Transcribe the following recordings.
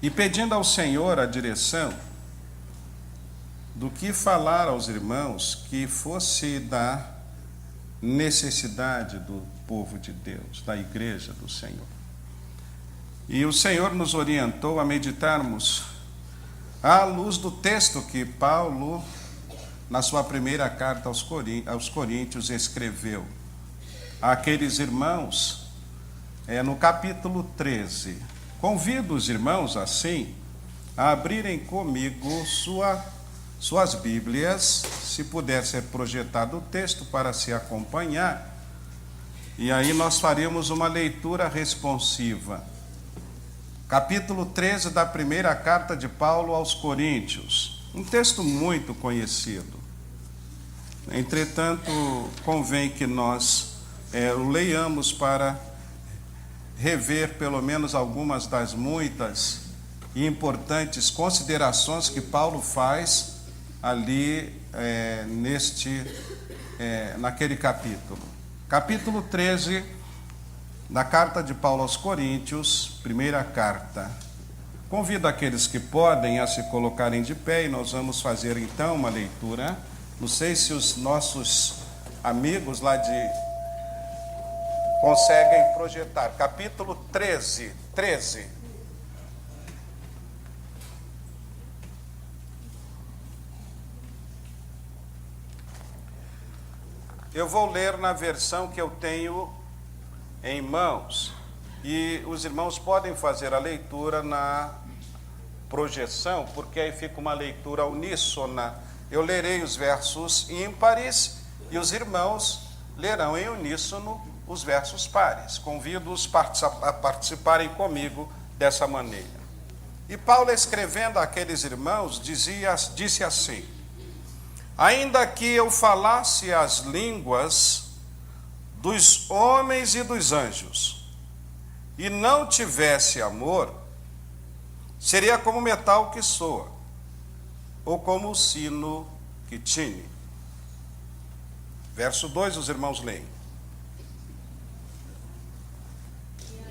e pedindo ao Senhor a direção do que falar aos irmãos que fosse da necessidade do povo de Deus, da igreja do Senhor. E o Senhor nos orientou a meditarmos à luz do texto que Paulo, na sua primeira carta aos Coríntios, escreveu àqueles irmãos, no capítulo 13. Convido os irmãos, assim, a abrirem comigo suas Bíblias, se puder ser projetado o texto para se acompanhar, e aí nós faremos uma leitura responsiva. Capítulo 13 da primeira carta de Paulo aos Coríntios, um texto muito conhecido. Entretanto, convém que nós o leiamos para rever pelo menos algumas das muitas e importantes considerações que Paulo faz ali naquele capítulo. Capítulo 13 da carta de Paulo aos Coríntios, primeira carta. Convido aqueles que podem a se colocarem de pé e nós vamos fazer então uma leitura. Não sei se os nossos amigos lá conseguem projetar. Capítulo 13. Eu vou ler na versão que eu tenho em mãos, e os irmãos podem fazer a leitura na projeção, porque aí fica uma leitura uníssona. Eu lerei os versos ímpares e os irmãos lerão em uníssono os versos pares. Convido-os a participarem comigo dessa maneira. E Paulo, escrevendo àqueles irmãos, disse assim: ainda que eu falasse as línguas dos homens e dos anjos, e não tivesse amor, seria como metal que soa, ou como o sino que tine. Verso 2, os irmãos leem.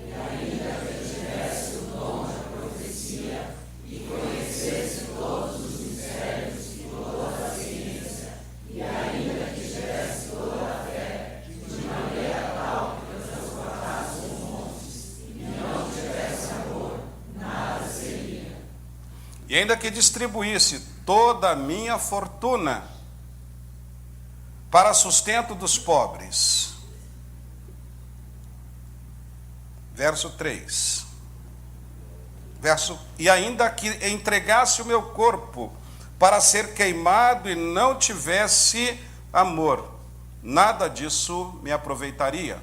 E ainda que tivesse o dom da profecia, e conhecesse todos os mistérios e toda a ciência, e ainda que tivesse toda a fé, de maneira tal que transportasse os montes, e não tivesse amor, nada seria. E ainda que distribuísse toda a minha fortuna para sustento dos pobres. Verso 3. E ainda que entregasse o meu corpo para ser queimado e não tivesse amor, nada disso me aproveitaria.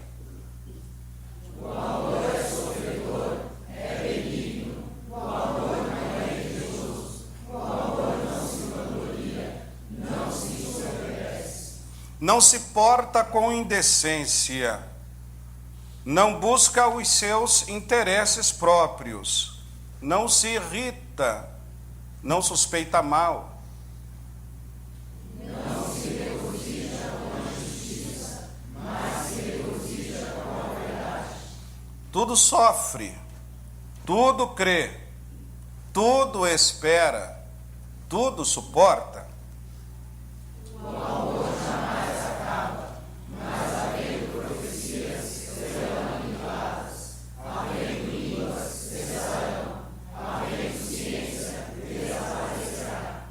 O amor é sofredor, é benigno, o amor não é invejoso, o amor não se vangloria, não se ensoberbece. Não se porta com indecência, não busca os seus interesses próprios, não se irrita, não suspeita mal. Não se regozija com a justiça, mas se regozija com a verdade. Tudo sofre, tudo crê, tudo espera, tudo suporta. O amor jamais acaba, mas havendo profecias serão aniquiladas, havendo línguas cessarão, havendo ciência desaparecerá.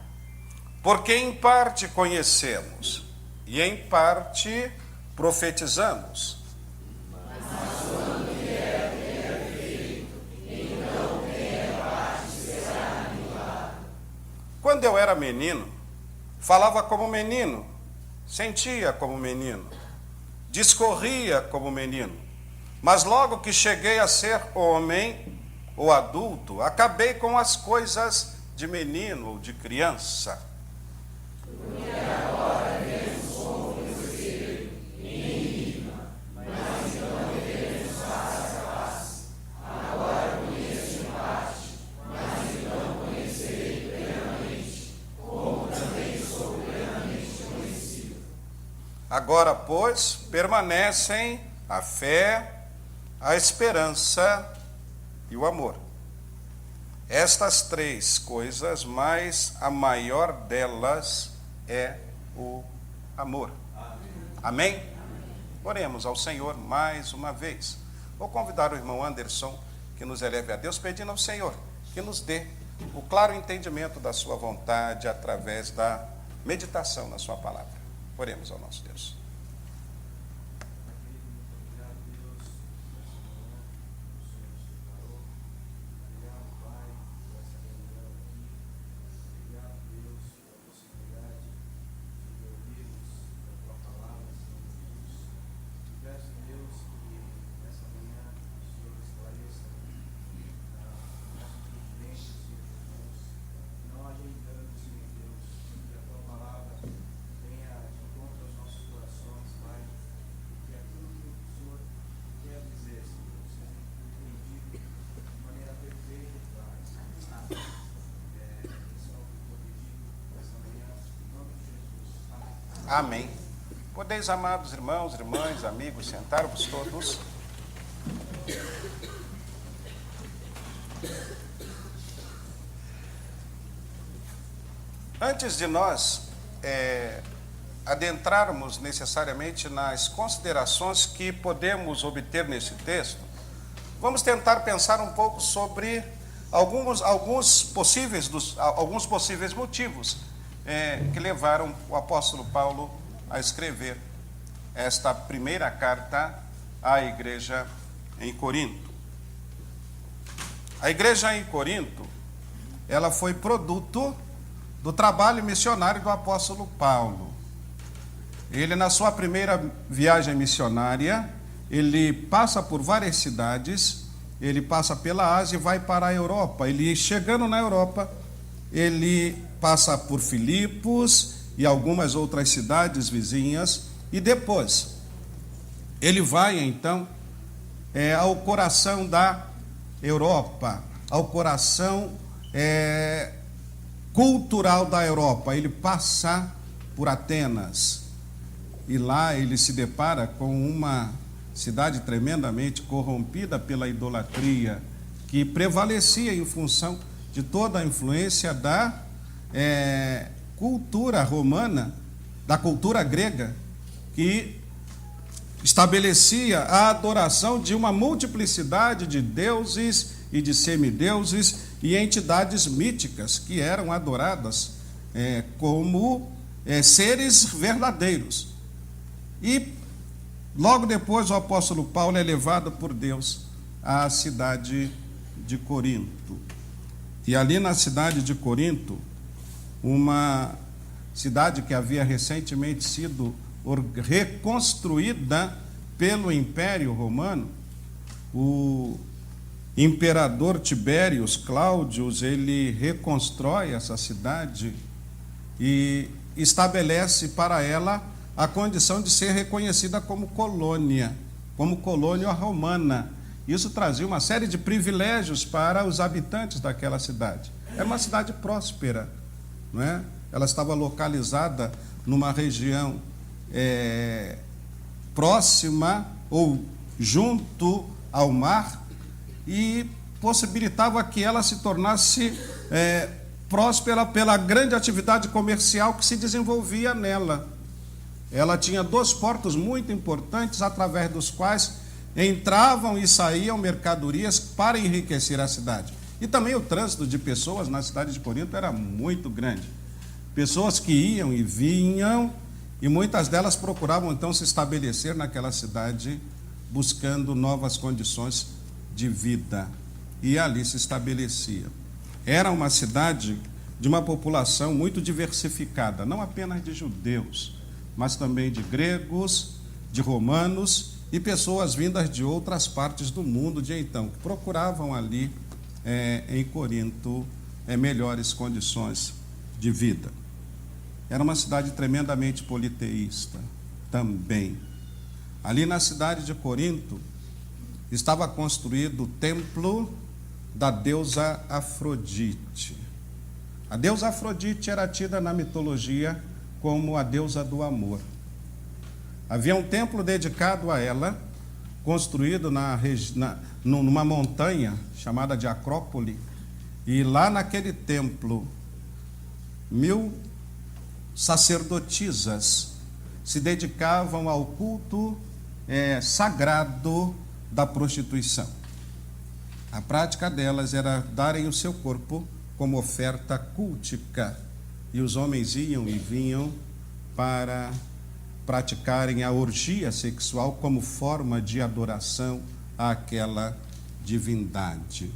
Porque em parte conhecemos e em parte profetizamos. Mas quando vier a ter efeito, então quem é parte será aniquilado. Quando eu era menino, falava como menino, sentia como menino, discorria como menino. Mas logo que cheguei a ser homem ou adulto, acabei com as coisas de menino ou de criança. Porque agora vemos como no espelho, em enigma, mas então veremos face a face. Agora conheço em parte, mas então conhecerei plenamente, como também sou plenamente conhecido. Agora, pois, permanecem a fé, a esperança e o amor. estas três coisas, mas a maior delas é o amor. Amém? Oremos ao Senhor mais uma vez. Vou convidar o irmão Anderson que nos eleve a Deus, pedindo ao Senhor que nos dê o claro entendimento da sua vontade através da meditação na sua palavra. Oremos ao nosso Deus. Amém. Podeis, amados irmãos, irmãs, amigos, sentar-vos todos. Antes de nós adentrarmos necessariamente nas considerações que podemos obter nesse texto, vamos tentar pensar um pouco sobre alguns possíveis motivos que levaram o apóstolo Paulo a escrever esta primeira carta à igreja em Corinto. A igreja em Corinto, ela foi produto do trabalho missionário do apóstolo Paulo. Ele, na sua primeira viagem missionária, ele passa por várias cidades, ele passa pela Ásia e vai para a Europa. Ele, chegando na Europa, ele passa por Filipos e algumas outras cidades vizinhas, e depois ele vai, então, ao coração da Europa, ao coração cultural da Europa. Ele passa por Atenas, e lá ele se depara com uma cidade tremendamente corrompida pela idolatria, que prevalecia em função de toda a influência da cultura romana, da cultura grega, que estabelecia a adoração de uma multiplicidade de deuses e de semideuses e entidades míticas que eram adoradas como seres verdadeiros. E logo depois o apóstolo Paulo é levado por Deus à cidade de Corinto. E ali na cidade de Corinto, uma cidade que havia recentemente sido reconstruída pelo Império Romano, o imperador Tibérius Cláudius, ele reconstrói essa cidade e estabelece para ela a condição de ser reconhecida como colônia romana. Isso trazia uma série de privilégios para os habitantes daquela cidade. Era uma cidade próspera, não é? Ela estava localizada numa região próxima ou junto ao mar e possibilitava que ela se tornasse próspera pela grande atividade comercial que se desenvolvia nela. Ela tinha 2 portos muito importantes através dos quais entravam e saíam mercadorias para enriquecer a cidade. E também o trânsito de pessoas na cidade de Corinto era muito grande. Pessoas que iam e vinham, e muitas delas procuravam então se estabelecer naquela cidade, buscando novas condições de vida. E ali se estabelecia. Era uma cidade de uma população muito diversificada, não apenas de judeus, mas também de gregos, de romanos e pessoas vindas de outras partes do mundo de então, que procuravam ali em Corinto melhores condições de vida. Era uma cidade tremendamente politeísta também. Ali na cidade de Corinto estava construído o templo da deusa Afrodite. A deusa Afrodite era tida na mitologia como a deusa do amor. Havia um templo dedicado a ela, construído numa montanha chamada de Acrópole, E lá naquele templo, 1000 sacerdotisas se dedicavam ao culto sagrado da prostituição. A prática delas era darem o seu corpo como oferta cultica, e os homens iam e vinham para praticarem a orgia sexual como forma de adoração àquela divindade.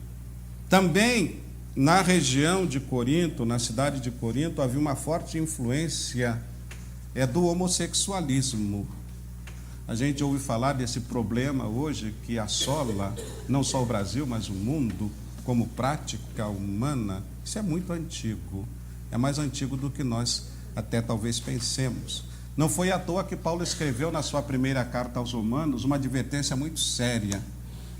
Também na região de Corinto, na cidade de Corinto, havia uma forte influência do homossexualismo. A gente ouve falar desse problema hoje que assola não só o Brasil, mas o mundo como prática humana. Isso é muito antigo, é mais antigo do que nós até talvez pensemos. Não foi à toa que Paulo escreveu na sua primeira carta aos Romanos uma advertência muito séria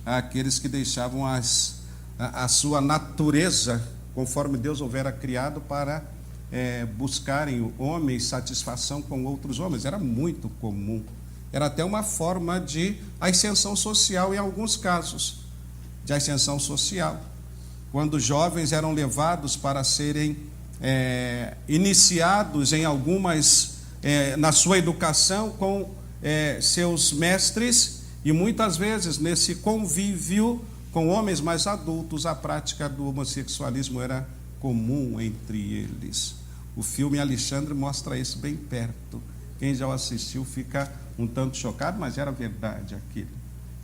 àqueles que deixavam a sua natureza, conforme Deus houvera criado, para buscarem homens satisfação com outros homens. Era muito comum. Era até uma forma de ascensão social em alguns casos, de ascensão social. Quando jovens eram levados para serem iniciados em algumas, na sua educação com seus mestres, e muitas vezes nesse convívio com homens mais adultos, a prática do homossexualismo era comum entre eles. O filme Alexandre mostra isso bem perto. Quem já o assistiu fica um tanto chocado, mas era verdade aquilo,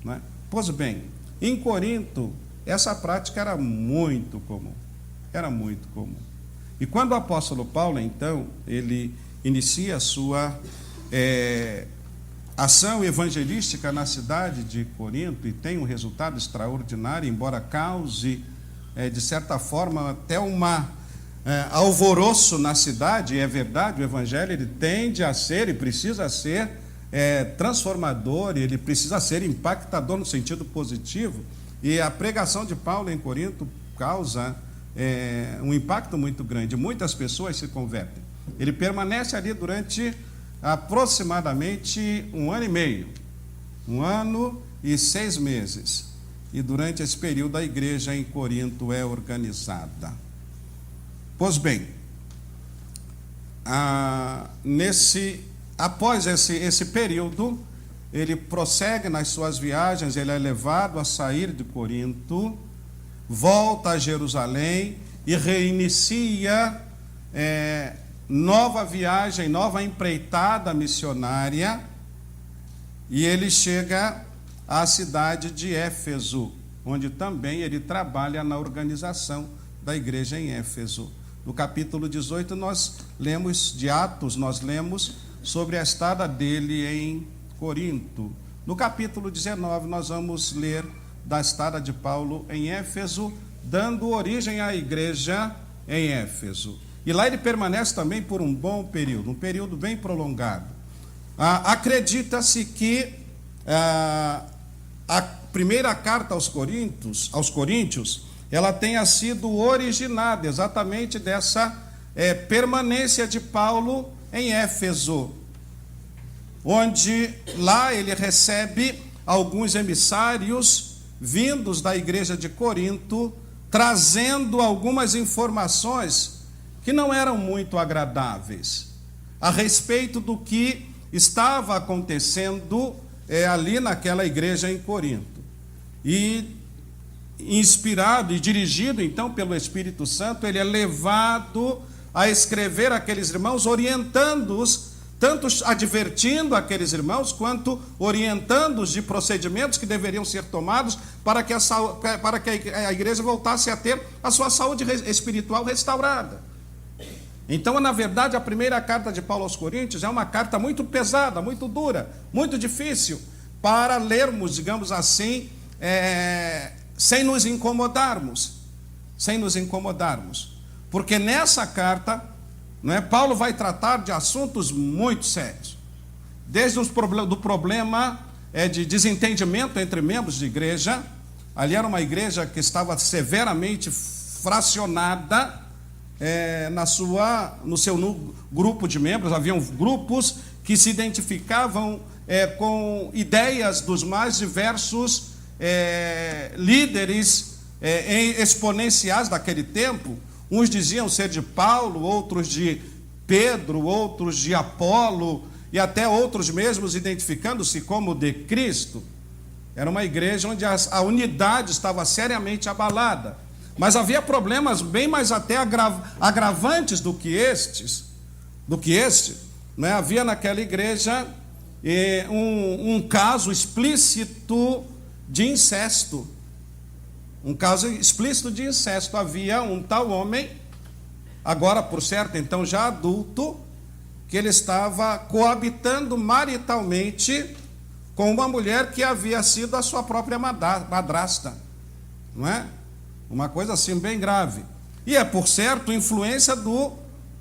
não é? Pois bem, em Corinto, essa prática era muito comum. Era muito comum. E quando o apóstolo Paulo, então, ele inicia a sua ação evangelística na cidade de Corinto e tem um resultado extraordinário, embora cause, de certa forma, até alvoroço na cidade. É verdade, o evangelho ele tende a ser e precisa ser transformador, ele precisa ser impactador no sentido positivo, e a pregação de Paulo em Corinto causa um impacto muito grande. Muitas pessoas se convertem. Ele permanece ali durante aproximadamente 1 ano e meio, 1 ano e 6 meses, e durante esse período a igreja em Corinto é organizada. Pois bem, após esse período, ele prossegue nas suas viagens, ele é levado a sair de Corinto, volta a Jerusalém e reinicia nova viagem, nova empreitada missionária, e ele chega à cidade de Éfeso, onde também ele trabalha na organização da igreja em Éfeso. No capítulo 18 de Atos, nós lemos sobre a estada dele em Corinto. No capítulo 19, nós vamos ler da estada de Paulo em Éfeso, dando origem à igreja em Éfeso. E lá ele permanece também por um bom período, um período bem prolongado. Acredita-se que a primeira carta aos Coríntios, ela tenha sido originada exatamente dessa permanência de Paulo em Éfeso, onde lá ele recebe alguns emissários vindos da igreja de Corinto, trazendo algumas informações que não eram muito agradáveis a respeito do que estava acontecendo ali naquela igreja em Corinto. E inspirado e dirigido então pelo Espírito Santo, ele é levado a escrever aqueles irmãos, orientando-os, tanto advertindo aqueles irmãos, quanto orientando-os de procedimentos que deveriam ser tomados para que a igreja voltasse a ter a sua saúde espiritual restaurada. Então, na verdade, a primeira carta de Paulo aos Coríntios é uma carta muito pesada, muito dura, muito difícil para lermos, digamos assim, sem nos incomodarmos, porque nessa carta, Paulo vai tratar de assuntos muito sérios, desde do problema de desentendimento entre membros de igreja. Ali era uma igreja que estava severamente fracionada no seu grupo de membros. Haviam grupos que se identificavam com ideias dos mais diversos líderes exponenciais daquele tempo. Uns diziam ser de Paulo, outros de Pedro, outros de Apolo, e até outros mesmos identificando-se como de Cristo. Era uma igreja onde a unidade estava seriamente abalada. Mas havia problemas bem mais até agravantes do que este. Né? Havia naquela igreja um caso explícito de incesto. Um caso explícito de incesto. Havia um tal homem, agora por certo, então já adulto, que ele estava coabitando maritalmente com uma mulher que havia sido a sua própria madrasta. Não é? Uma coisa assim bem grave. E é, por certo, influência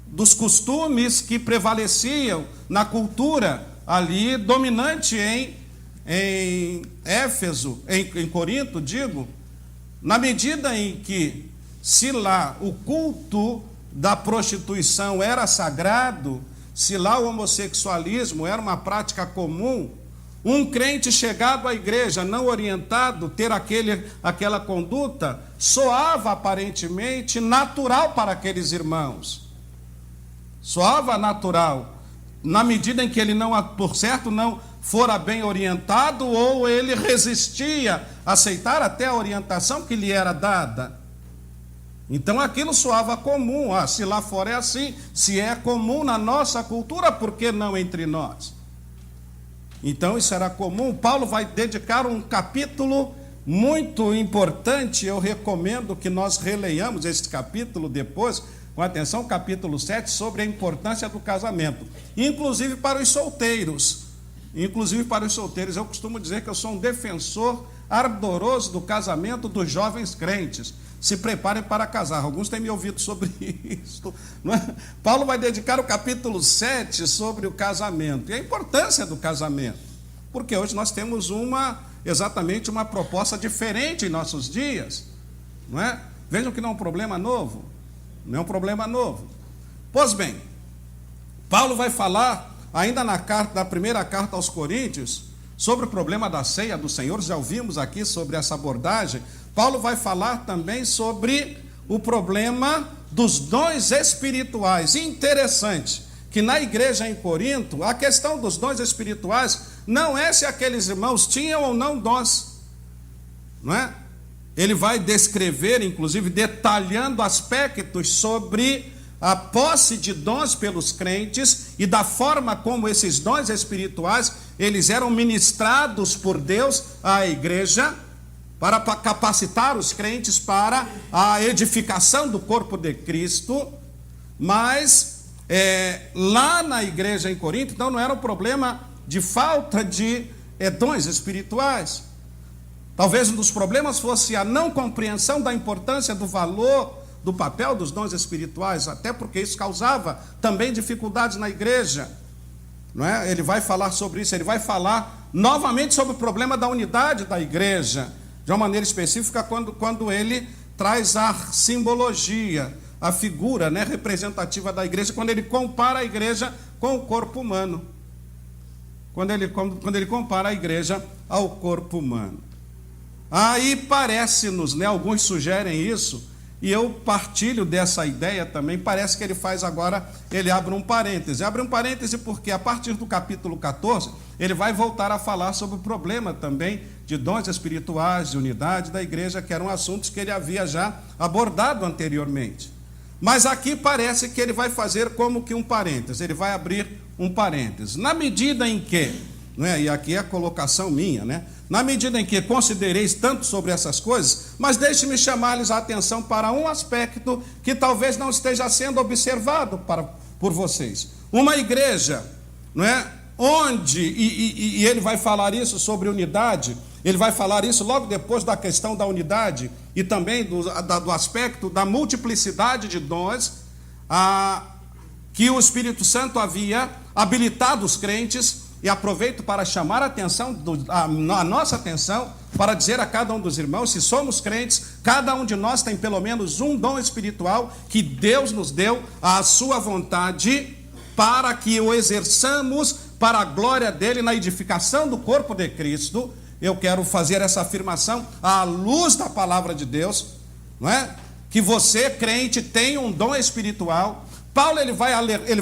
dos costumes que prevaleciam na cultura ali dominante em Éfeso, em Corinto, digo, na medida em que, se lá o culto da prostituição era sagrado, se lá o homossexualismo era uma prática comum, um crente chegado à igreja, não orientado, ter aquela conduta, soava aparentemente natural para aqueles irmãos. Soava natural, na medida em que ele não, por certo, não fora bem orientado, ou ele resistia a aceitar até a orientação que lhe era dada. Então aquilo soava comum. Se lá fora é assim, se é comum na nossa cultura, por que não entre nós? Então isso era comum. Paulo vai dedicar um capítulo muito importante. Eu recomendo que nós releiamos este capítulo depois, com atenção, capítulo 7, sobre a importância do casamento, inclusive para os solteiros. Eu costumo dizer que eu sou um defensor ardoroso do casamento dos jovens crentes. Se preparem para casar. Alguns têm me ouvido sobre isso. Não é? Paulo vai dedicar o capítulo 7 sobre o casamento e a importância do casamento. Porque hoje nós temos exatamente uma proposta diferente em nossos dias. Não é? Vejam que não é um problema novo. Não é um problema novo. Pois bem, Paulo vai falar, ainda na primeira carta aos Coríntios, sobre o problema da ceia do Senhor. Já ouvimos aqui sobre essa abordagem. Paulo vai falar também sobre o problema dos dons espirituais. Interessante que na igreja em Corinto, a questão dos dons espirituais não é se aqueles irmãos tinham ou não dons, não é? Ele vai descrever, inclusive detalhando aspectos sobre a posse de dons pelos crentes e da forma como esses dons espirituais eles eram ministrados por Deus à igreja, para capacitar os crentes para a edificação do corpo de Cristo. Mas lá na igreja em Corinto, então não era um problema de falta de dons espirituais. Talvez um dos problemas fosse a não compreensão da importância, do valor, do papel dos dons espirituais, até porque isso causava também dificuldades na igreja. Não é? Ele vai falar sobre isso, ele vai falar novamente sobre o problema da unidade da igreja, de uma maneira específica, quando ele traz a simbologia, a figura, né, representativa da igreja, quando ele compara a igreja com o corpo humano. Quando ele compara a igreja ao corpo humano. Aí parece-nos, né, alguns sugerem isso, e eu partilho dessa ideia também. Parece que ele faz agora, ele abre um parêntese. Abre um parêntese porque a partir do capítulo 14, ele vai voltar a falar sobre o problema também de dons espirituais, de unidade da igreja, que eram assuntos que ele havia já abordado anteriormente. Mas aqui parece que ele vai fazer como que um parêntese, ele vai abrir um parêntese. Na medida em que, né, e aqui é a colocação minha, né? Na medida em que considereis tanto sobre essas coisas, mas deixe-me chamar-lhes a atenção para um aspecto que talvez não esteja sendo observado por vocês. Uma igreja, não é? Onde, e ele vai falar isso sobre unidade, ele vai falar isso logo depois da questão da unidade e também do aspecto da multiplicidade de dons que o Espírito Santo havia habilitado os crentes. E aproveito para chamar a nossa atenção, para dizer a cada um dos irmãos, se somos crentes, cada um de nós tem pelo menos um dom espiritual que Deus nos deu à sua vontade, para que o exerçamos para a glória dele na edificação do corpo de Cristo. Eu quero fazer essa afirmação à luz da palavra de Deus, não é? Que você, crente, tem um dom espiritual. Paulo ele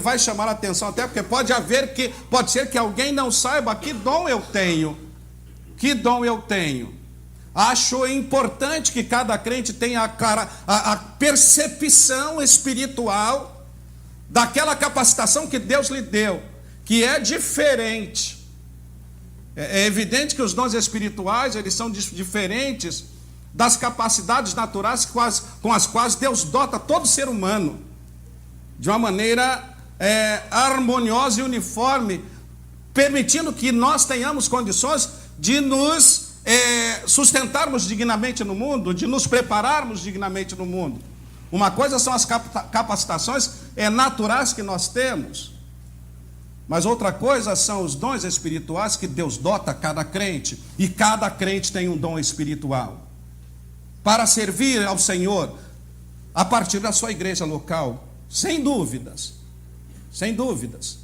vai chamar a atenção, até porque pode ser que alguém não saiba que dom eu tenho. Que dom eu tenho. Acho importante que cada crente tenha a percepção espiritual daquela capacitação que Deus lhe deu, que é diferente. É evidente que os dons espirituais eles são diferentes das capacidades naturais com as quais Deus dota todo ser humano, de uma maneira harmoniosa e uniforme, permitindo que nós tenhamos condições de nos sustentarmos dignamente no mundo, de nos prepararmos dignamente no mundo. Uma coisa são as capacitações naturais que nós temos, mas outra coisa são os dons espirituais que Deus dota a cada crente, e cada crente tem um dom espiritual para servir ao Senhor a partir da sua igreja local, sem dúvidas, sem dúvidas.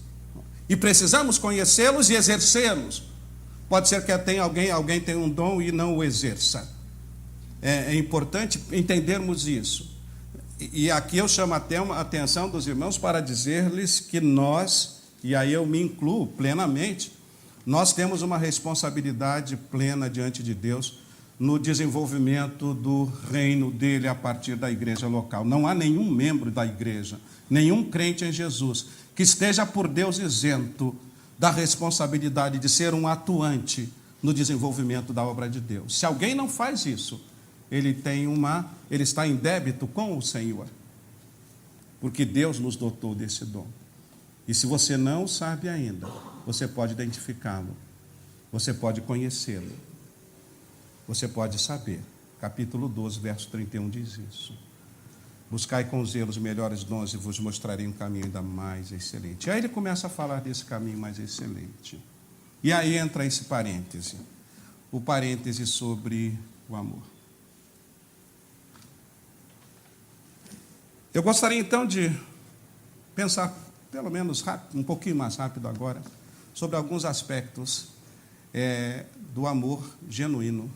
E precisamos conhecê-los e exercê-los. Pode ser que alguém tenha um dom e não o exerça. É importante entendermos isso. E aqui eu chamo até a atenção dos irmãos para dizer-lhes que nós, e aí eu me incluo plenamente, nós temos uma responsabilidade plena diante de Deus no desenvolvimento do reino dele a partir da igreja local. Não há nenhum membro da igreja, nenhum crente em Jesus, que esteja por Deus isento da responsabilidade de ser um atuante no desenvolvimento da obra de Deus. Se alguém não faz isso, ele está em débito com o Senhor, porque Deus nos dotou desse dom. E se você não sabe ainda, você pode identificá-lo, você pode conhecê-lo, você pode saber. Capítulo 12, verso 31 diz isso. Buscai com zelo os melhores dons e vos mostrarei um caminho ainda mais excelente. E aí ele começa a falar desse caminho mais excelente. E aí entra esse parêntese. O parêntese sobre o amor. Eu gostaria então de pensar, pelo menos rápido, um pouquinho mais rápido agora, sobre alguns aspectos do amor genuíno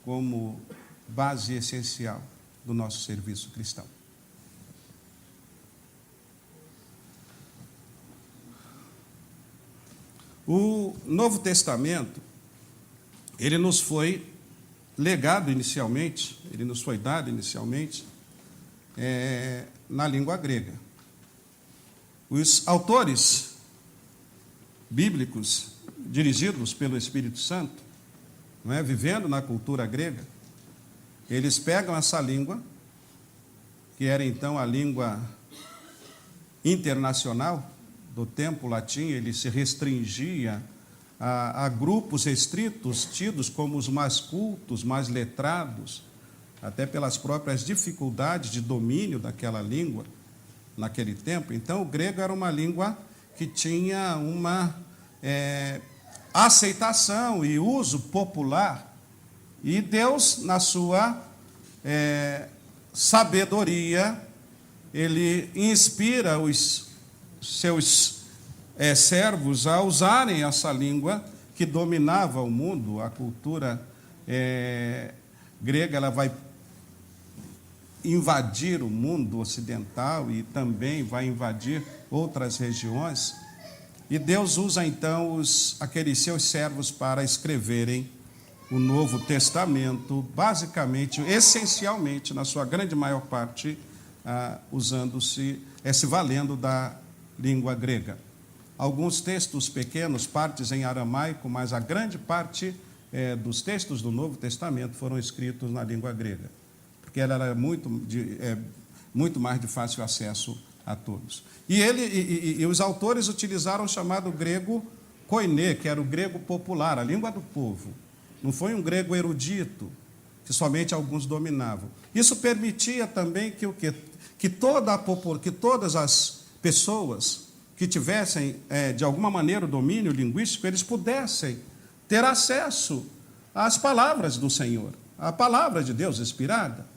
como base essencial do nosso serviço cristão. O Novo Testamento, ele nos foi legado inicialmente, ele nos foi dado inicialmente na língua grega. Os autores bíblicos, dirigidos pelo Espírito Santo, vivendo na cultura grega, eles pegam essa língua, que era então a língua internacional do tempo latim, ele se restringia a grupos restritos, tidos como os mais cultos, mais letrados, até pelas próprias dificuldades de domínio daquela língua naquele tempo. Então, o grego era uma língua que tinha uma aceitação e uso popular. E Deus, na sua sabedoria, ele inspira os seus servos a usarem essa língua que dominava o mundo. A cultura grega ela vai invadir o mundo ocidental e também vai invadir outras regiões. E Deus usa então aqueles seus servos para escreverem o Novo Testamento, basicamente, essencialmente, na sua grande maior parte, se valendo da língua grega. Alguns textos pequenos, partes em aramaico, mas a grande parte dos textos do Novo Testamento foram escritos na língua grega, porque ela era muito mais de fácil acesso a todos. E os autores utilizaram o chamado grego koiné, que era o grego popular, a língua do povo. Não foi um grego erudito, que somente alguns dominavam. Isso permitia também que todas as pessoas que tivessem, de alguma maneira, o domínio linguístico, eles pudessem ter acesso às palavras do Senhor, à palavra de Deus inspirada.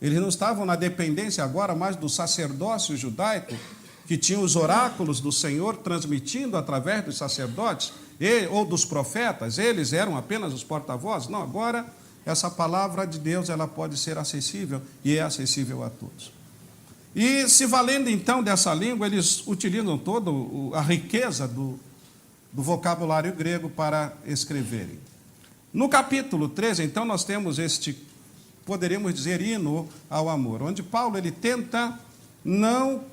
Eles não estavam na dependência agora mais do sacerdócio judaico, que tinha os oráculos do Senhor transmitindo através dos sacerdotes ou dos profetas. Eles eram apenas os porta-vozes. Não, agora essa palavra de Deus ela pode ser acessível e é acessível a todos. E se valendo então dessa língua, eles utilizam toda a riqueza do vocabulário grego para escreverem. No capítulo 13, então, nós temos poderíamos dizer, hino ao amor, onde Paulo ele tenta não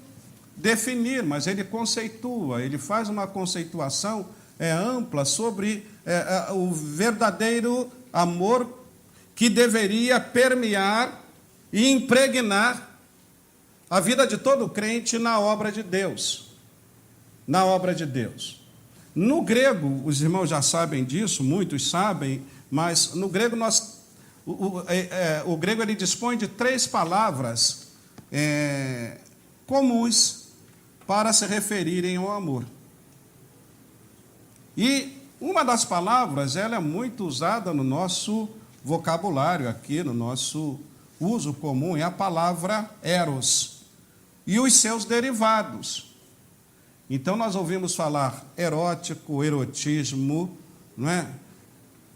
definir, mas ele conceitua, ele faz uma conceituação ampla sobre o verdadeiro amor que deveria permear e impregnar a vida de todo crente na obra de Deus. Na obra de Deus. No grego, os irmãos já sabem disso, muitos sabem, mas no grego o grego ele dispõe de 3 palavras comuns para se referirem ao amor. E uma das palavras, ela é muito usada no nosso vocabulário aqui, no nosso uso comum, é a palavra eros e os seus derivados. Então nós ouvimos falar erótico, erotismo, não é?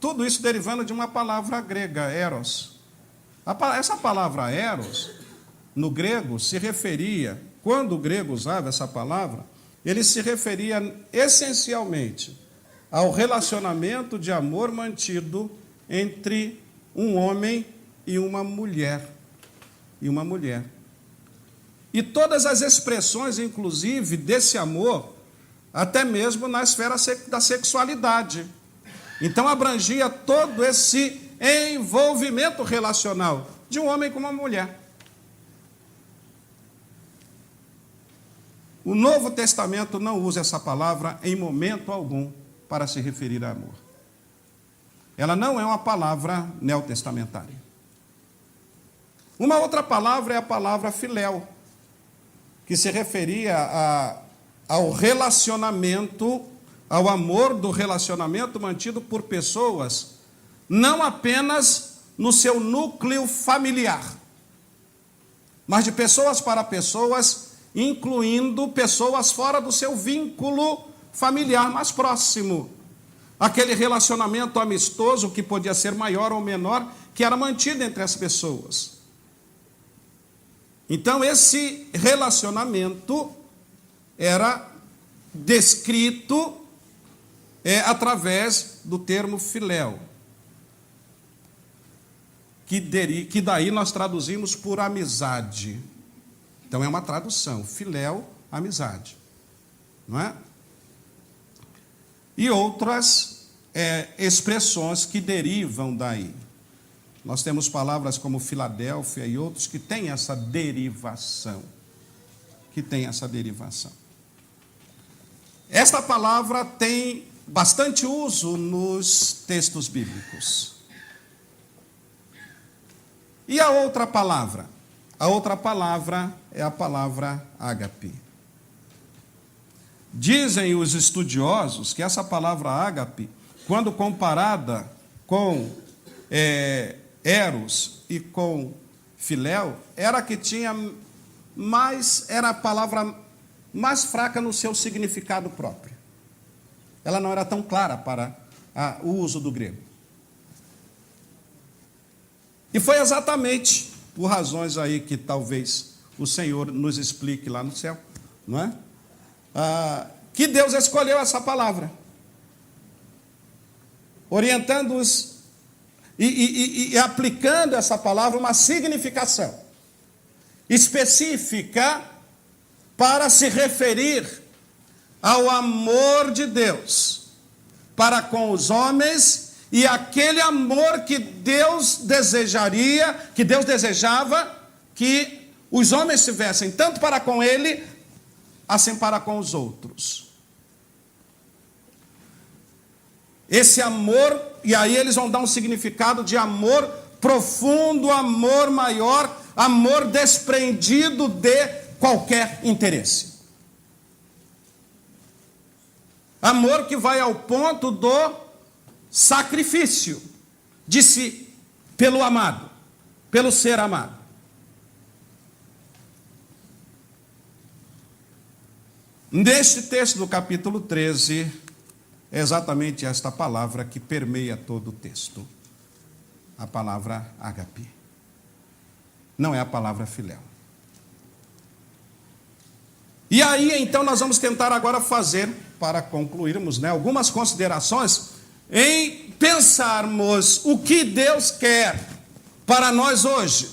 Tudo isso derivando de uma palavra grega, eros. Essa palavra eros, no grego, se referia, quando o grego usava essa palavra, ele se referia essencialmente ao relacionamento de amor mantido entre um homem e uma mulher. E todas as expressões, inclusive, desse amor, até mesmo na esfera da sexualidade. Então, abrangia todo esse envolvimento relacional de um homem com uma mulher. O Novo Testamento não usa essa palavra em momento algum para se referir a amor. Ela não é uma palavra neotestamentária. Uma outra palavra é a palavra filéu, que se referia ao relacionamento, ao amor do relacionamento mantido por pessoas, não apenas no seu núcleo familiar, mas de pessoas para pessoas, incluindo pessoas fora do seu vínculo familiar mais próximo. Aquele relacionamento amistoso que podia ser maior ou menor, que era mantido entre as pessoas. Então, esse relacionamento era descrito através do termo filéu, que daí nós traduzimos por amizade. Então, é uma tradução, filéu, amizade. Não é? E outras expressões que derivam daí. Nós temos palavras como Filadélfia e outros que têm essa derivação. Esta palavra tem bastante uso nos textos bíblicos. E a outra palavra? A outra palavra é a palavra ágape. Dizem os estudiosos que essa palavra ágape, quando comparada com eros e com filéu, era a palavra mais fraca no seu significado próprio. Ela não era tão clara para o uso do grego. E foi exatamente por razões aí que talvez o Senhor nos explique lá no céu, não é? Que Deus escolheu essa palavra, orientando-os e aplicando essa palavra uma significação específica para se referir ao amor de Deus para com os homens e aquele amor que Deus desejava que os homens tivessem, tanto para com Ele, assim para com os outros. Esse amor, e aí eles vão dar um significado de amor profundo, amor maior, amor desprendido de qualquer interesse. Amor que vai ao ponto do sacrifício de si pelo amado, pelo ser amado. Neste texto do capítulo 13, é exatamente esta palavra que permeia todo o texto. a palavra ágape. Não é a palavra filéu. E aí, então, nós vamos tentar agora fazer, para concluirmos, algumas considerações em pensarmos o que Deus quer para nós hoje,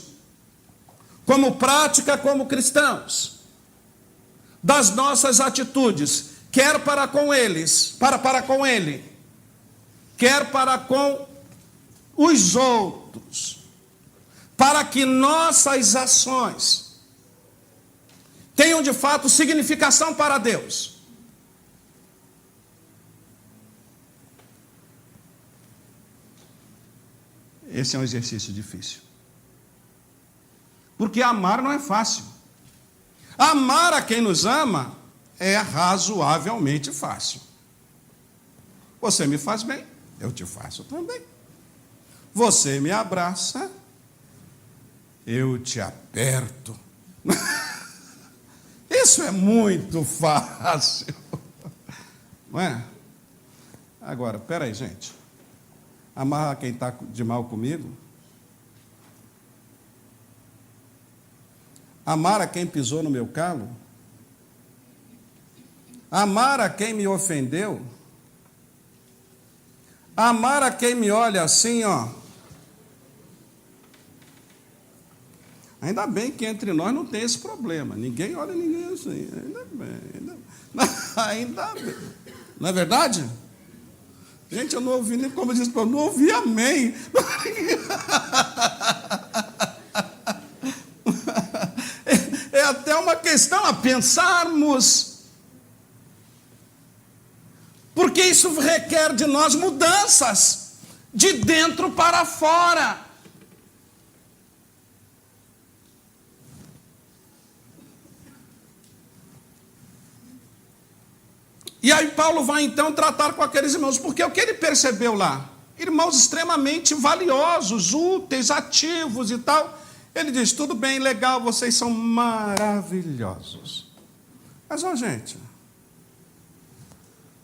como prática, como cristãos, das nossas atitudes, quer para com eles, para com Ele, quer para com os outros, para que nossas ações tenham de fato significação para Deus. Esse é um exercício difícil. Porque amar não é fácil. Amar a quem nos ama é razoavelmente fácil. Você me faz bem, eu te faço também. Você me abraça, eu te aperto. Isso é muito fácil. Não é? Agora, peraí, gente. Amar quem está de mal comigo? Amar a quem pisou no meu calo? Amar a quem me ofendeu? Amar a quem me olha assim, ó. Ainda bem que entre nós não tem esse problema. Ninguém olha ninguém assim. Ainda bem. Não é verdade? Gente, eu não ouvi nem como diz, eu não ouvi amém. É até uma questão a pensarmos. Porque isso requer de nós mudanças, de dentro para fora. E aí Paulo vai então tratar com aqueles irmãos, porque o que ele percebeu lá? Irmãos extremamente valiosos, úteis, ativos e tal. Ele diz, tudo bem, legal, vocês são maravilhosos. Mas, ó gente,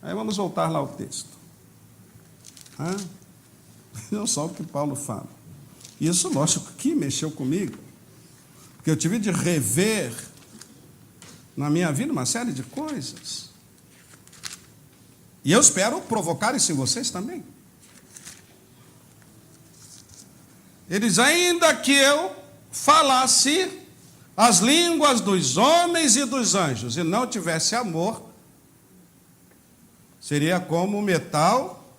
aí vamos voltar lá ao texto. Não só o que Paulo fala. Isso, lógico, que mexeu comigo. Porque eu tive de rever na minha vida uma série de coisas. E eu espero provocar isso em vocês também. Eles, ainda que eu falasse as línguas dos homens e dos anjos e não tivesse amor, seria como metal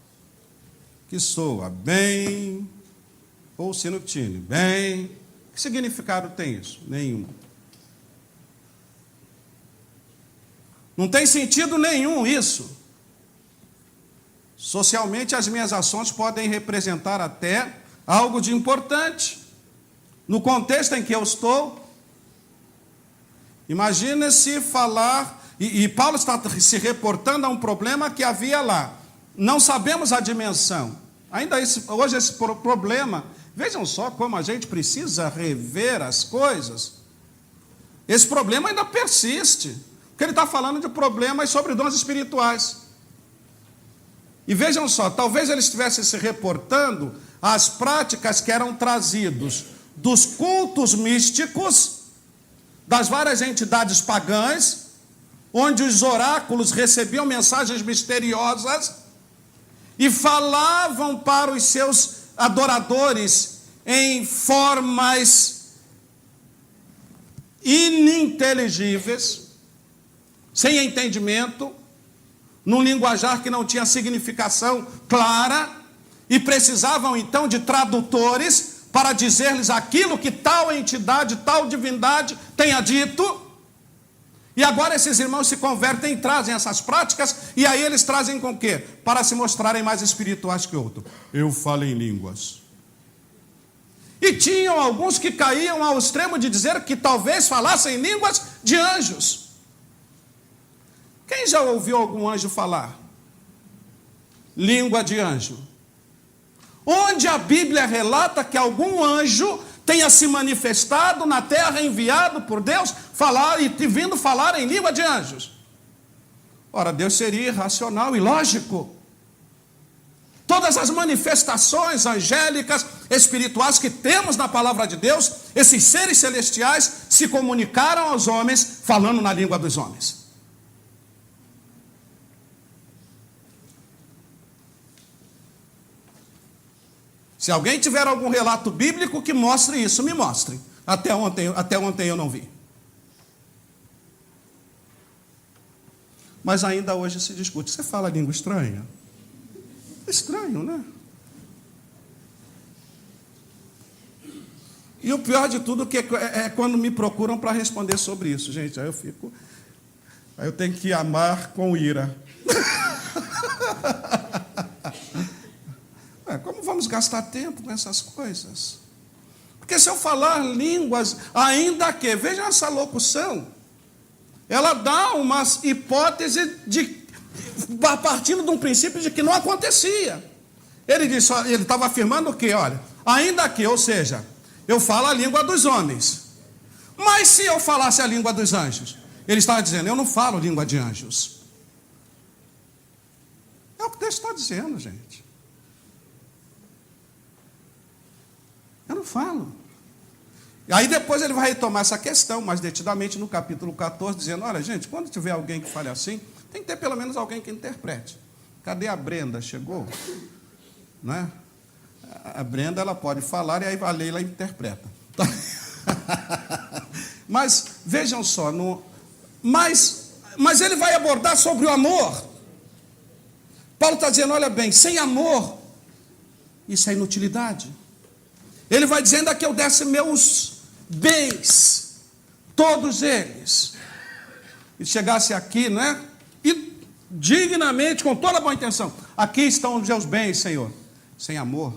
que soa bem, ou sino que tine bem. Que significado tem isso? Nenhum. Não tem sentido nenhum isso. Socialmente, as minhas ações podem representar até algo de importante. No contexto em que eu estou, imagine se falar, e Paulo está se reportando a um problema que havia lá. Não sabemos a dimensão. Ainda hoje esse problema, vejam só como a gente precisa rever as coisas. Esse problema ainda persiste. Porque ele está falando de problemas sobre dons espirituais. E vejam só, talvez ele estivesse se reportando às práticas que eram trazidos dos cultos místicos, das várias entidades pagãs, onde os oráculos recebiam mensagens misteriosas e falavam para os seus adoradores em formas ininteligíveis, sem entendimento, num linguajar que não tinha significação clara, e precisavam então de tradutores para dizer-lhes aquilo que tal entidade, tal divindade tenha dito. E agora esses irmãos se convertem e trazem essas práticas, e aí eles trazem com o quê? Para se mostrarem mais espirituais que outro. Eu falo em línguas. E tinham alguns que caíam ao extremo de dizer que talvez falassem línguas de anjos. Quem já ouviu algum anjo falar? Língua de anjo. Onde a Bíblia relata que algum anjo tenha se manifestado na terra, enviado por Deus, falar e vindo falar em língua de anjos. Ora, Deus seria irracional e ilógico. Todas as manifestações angélicas espirituais que temos na palavra de Deus, esses seres celestiais se comunicaram aos homens falando na língua dos homens. Se alguém tiver algum relato bíblico que mostre isso, me mostre. Até ontem eu não vi. Mas ainda hoje se discute. Você fala língua estranha? Estranho, né? E o pior de tudo é quando me procuram para responder sobre isso, gente. Aí eu tenho que amar com ira. Como vamos gastar tempo com essas coisas? Porque se eu falar línguas, ainda que, vejam essa locução, ela dá uma hipótese partindo de um princípio de que não acontecia. Ele estava afirmando o quê? Olha, ainda que, ou seja, eu falo a língua dos homens. Mas se eu falasse a língua dos anjos? Ele estava dizendo, eu não falo língua de anjos. É o que Deus está dizendo, gente. Eu não falo. E aí depois ele vai retomar essa questão mais detidamente no capítulo 14, dizendo, olha, gente, quando tiver alguém que fale assim, tem que ter pelo menos alguém que interprete. Cadê a Brenda? Chegou? Não é? A Brenda, ela pode falar e aí a Leila interpreta. Mas, vejam só, mas ele vai abordar sobre o amor. Paulo está dizendo, olha bem, sem amor, isso é inutilidade. Ele vai dizendo que eu desse meus bens, todos eles, e chegasse aqui, né? E dignamente, com toda a boa intenção, aqui estão os meus bens, Senhor. Sem amor,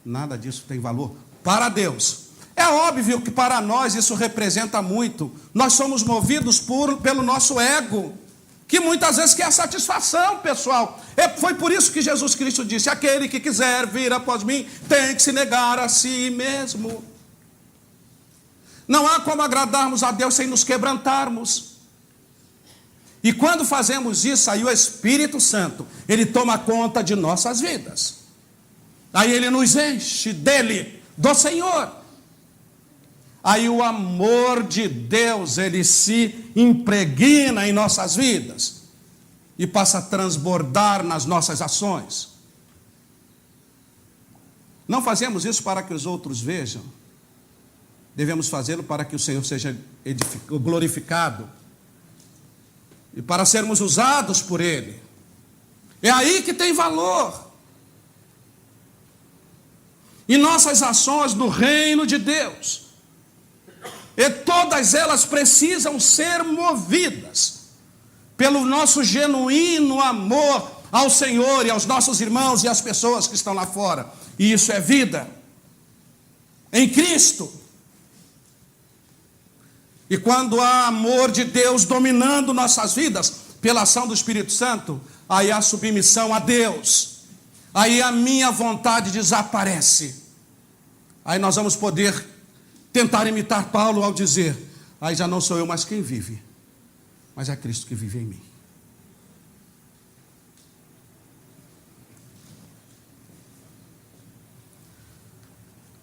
nada disso tem valor para Deus. É óbvio que para nós isso representa muito. Nós somos movidos pelo nosso ego, que muitas vezes quer satisfação pessoal. Foi por isso que Jesus Cristo disse, aquele que quiser vir após mim, tem que se negar a si mesmo. Não há como agradarmos a Deus sem nos quebrantarmos. E quando fazemos isso, aí o Espírito Santo, ele toma conta de nossas vidas. Aí ele nos enche dele, do Senhor. Aí o amor de Deus, ele se impregna em nossas vidas e passa a transbordar nas nossas ações. Não fazemos isso para que os outros vejam. Devemos fazê-lo para que o Senhor seja glorificado e para sermos usados por Ele. É aí que tem valor. E nossas ações no reino de Deus, e todas elas precisam ser movidas pelo nosso genuíno amor ao Senhor e aos nossos irmãos e às pessoas que estão lá fora. E isso é vida em Cristo. E quando há amor de Deus dominando nossas vidas, pela ação do Espírito Santo, aí há submissão a Deus. Aí a minha vontade desaparece. Aí nós vamos poder tentar imitar Paulo ao dizer, aí já não sou eu mais quem vive, mas é Cristo que vive em mim.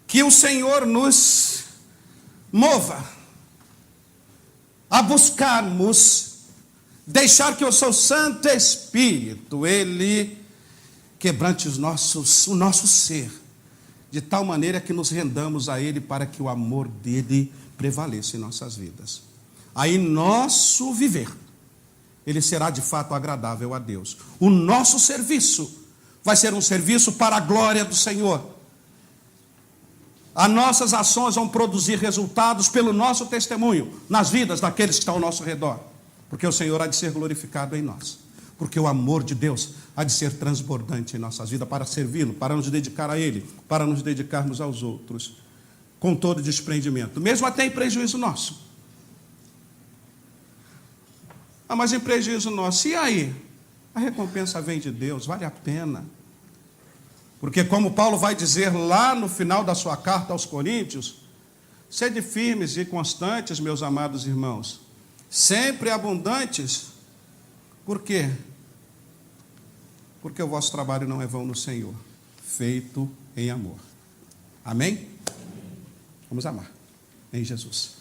Que o Senhor nos mova a buscarmos, deixar que o seu Santo Espírito, ele quebrante o nosso ser, de tal maneira que nos rendamos a Ele para que o amor dele prevaleça em nossas vidas. Aí nosso viver, ele será de fato agradável a Deus. O nosso serviço vai ser um serviço para a glória do Senhor. As nossas ações vão produzir resultados pelo nosso testemunho nas vidas daqueles que estão ao nosso redor. Porque o Senhor há de ser glorificado em nós. Porque o amor de Deus há de ser transbordante em nossas vidas para servi-lo, para nos dedicar a Ele, para nos dedicarmos aos outros, com todo desprendimento, mesmo até em prejuízo nosso. Mas em prejuízo nosso, e aí? A recompensa vem de Deus, vale a pena. Porque como Paulo vai dizer lá no final da sua carta aos Coríntios, sede firmes e constantes, meus amados irmãos, sempre abundantes. Por quê? Porque o vosso trabalho não é vão no Senhor, feito em amor. Amém? Vamos amar em Jesus.